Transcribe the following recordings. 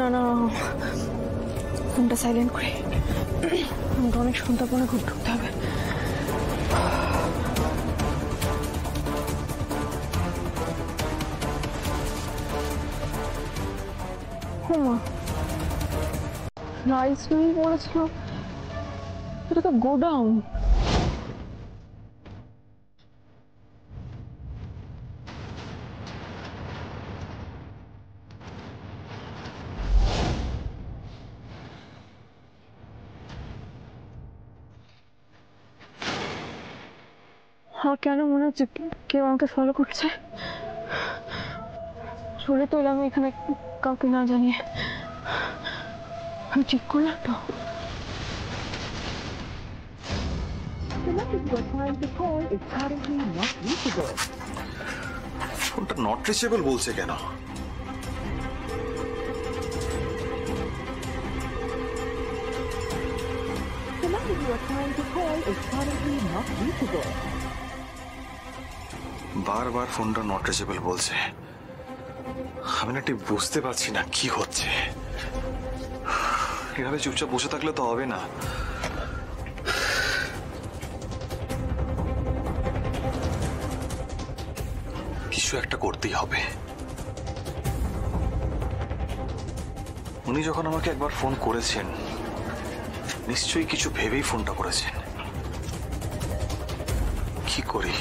না না, ফোনটা সাইলেন্ট করে, আমাকে অনেক সন্তাপনে ঘুর ঢুকতে হবে। রাইস মিল বলেছিল, এটা তো গোডাউন। আর কেন মনে হচ্ছে কেউ আমাকে ফলো করছে? সরে তো এলাম এখানে কাউকে না জানিয়ে। আমি ঠিক করলাম তো? ফোনটা নট রিচেবল বলছে কেন? বারবার ফোনটা নট রিচেবল বলছে। আমি না ঠিক বুঝতে পারছি না কি হচ্ছে। এভাবে চুপচাপ বসে থাকলে তো হবে না। কিছু একটা করতেই হবে। উনি যখন আমাকে একবার ফোন করেছেন, নিশ্চয়ই কিছু ভেবেই ফোনটা করেছেন। কি করি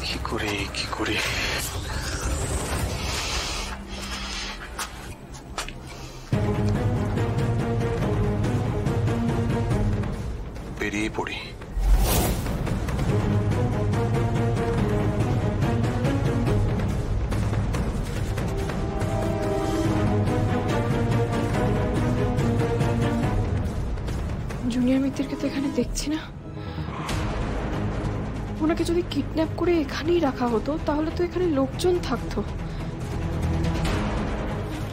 কি করি কি করি? বেরিয়ে পড়ি। জুনিয়র মিত্তিরকে তো এখানে দেখছি না। ওনাকে যদি কিডন্যাপ করে এখানেই রাখা হতো তাহলে তো এখানে লোকজন থাকতো।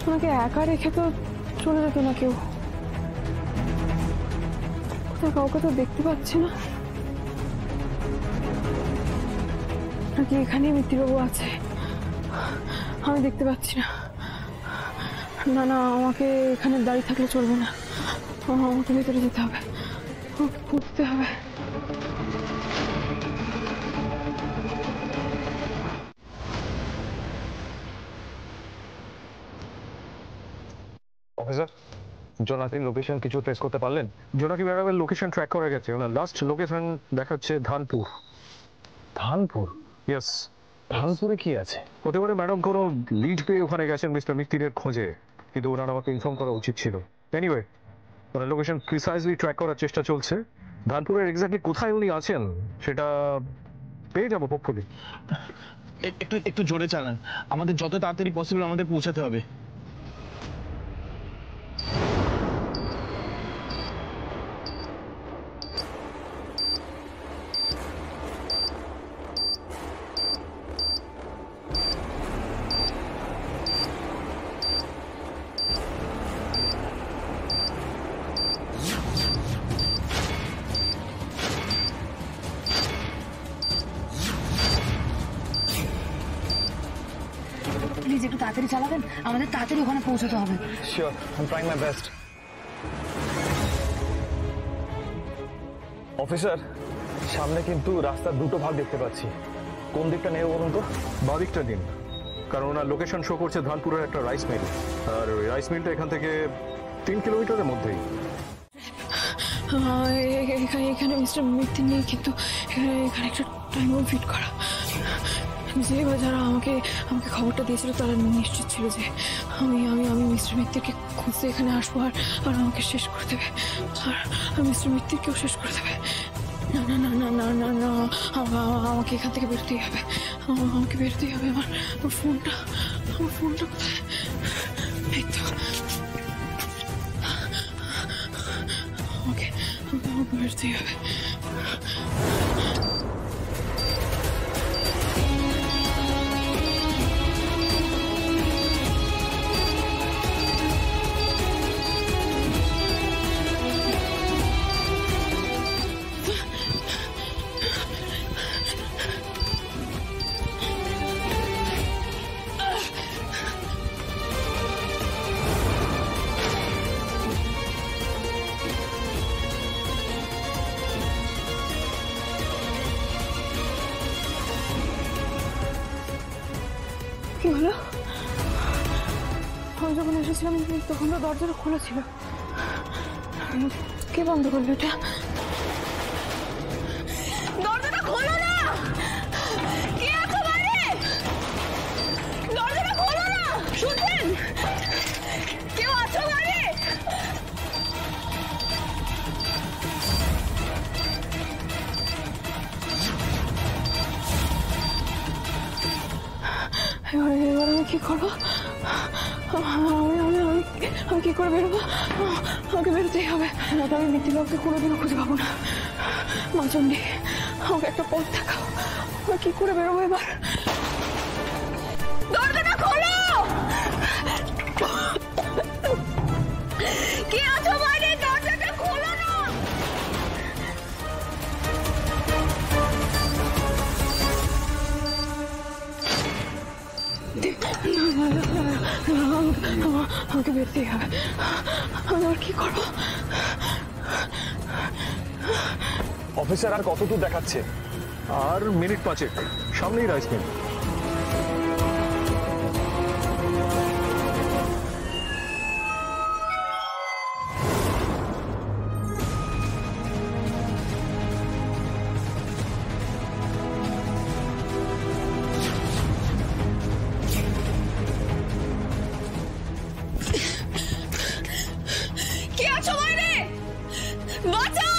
ওনাকে একা রেখে তো চলে যেত না কেউ। কাউকে তো দেখতে পাচ্ছি না। নাকি এখানেই মিত্তিরবাবু আছে? আমি দেখতে পাচ্ছি না। না না, আমাকে এখানে দাঁড়িয়ে থাকলে চলবে না। আমাকে ভেতরে যেতে হবে, আমাকে খুঁজতে হবে। অফিসার, জোনাকির লোকেশন কিছু ট্রেস করতে পারলেন? জোনাকি ম্যাডামের লোকেশন ট্র্যাক করা গেছে। ওনার লাস্ট লোকেশন দেখাচ্ছে ধানপুর। ধানপুর? ইয়েস। ধানপুরে কি আছে? হতে পারে ম্যাডাম কোনো লিড পেয়ে ওখানে গেছেন মিস্টার মিত্তিরের খোঁজে, কিন্তু ওনার আমাকে ইনফর্ম করা উচিত ছিল। এনিওয়ে, ওনার লোকেশন প্রিসাইজলি ট্র্যাক করার চেষ্টা চলছে। ধানপুরের এক্স্যাক্টলি কোথায় উনি আছেন সেটা পেয়ে যাবো পক্ষে। একটু জোরে চালান, আমাদের যত তাড়াতাড়ি পসিবল আমাদের পৌঁছাতে হবে। প্লিজ একটু তাড়াতাড়ি চালাবেন, আমাদের তাড়াতাড়ি ওখানে পৌঁছতে হবে। Sure, I am trying my best. Officer, সামনে কিন্তু রাস্তার দুটো ভাগ দেখতে পাচ্ছি। কোন দিকটা নেব বলুন তো? বাঁ দিকটা দিন, কারণ ওনার লোকেশন শো করছে ধানপুরের একটা রাইস মিল, আর ওই রাইস মিলটা এখান থেকে 3 কিলোমিটারের মধ্যেই। এখানে মিস্টার মিত্তির নেই, কিন্তু এখানে একটা টাইম ফিট করা। যে বা যারা আমাকে খবরটা দিয়েছিল তারা নিশ্চিত ছিল যে আমি মিস্টার মিত্তিরকে খুঁজতে এখানে আসবো, আর আমাকে শেষ করে দেবে, আর মিস্টার মিত্তিরকেও শেষ করে দেবে। না না না না না না না, আমাকে এখান থেকে বেরোতেই হবে, আমাকে বেরোতেই হবে। আমার ফোনটা কোথায়? এই তো, আমাকে বেরোতেই হবে। কি হলো? আমি যখন এসেছিলাম তখন তো দরজাটা খোলা ছিল। কে বন্ধ করলো এটা? দরজাটা খোলো না! কে আছো বাইরে? দরজাটা খোলো না! শুনছেন? কেউ আছো বাইরে? এবার আমি কি করবো? আমি কি করে বেরোবো? আমাকে বেরোতেই হবে, না তো আমি মিথিলাকে কোনোদিনও খুঁজে পাবো না। মা চণ্ডী, আমাকে একটা পথ দেখাও। আমি কি করে বেরোবো এবার? দরজাটা খোলো! কে আছো বাইরে? দরজাটা খোলো না! আমাকে বেরোতেই হবে। আমি আর কি করবো? অফিসার আর কত দূর দেখাচ্ছে? আর মিনিট 5 সামনেই রাইস মিল। কে আছো বাইরে? বাঁচাও!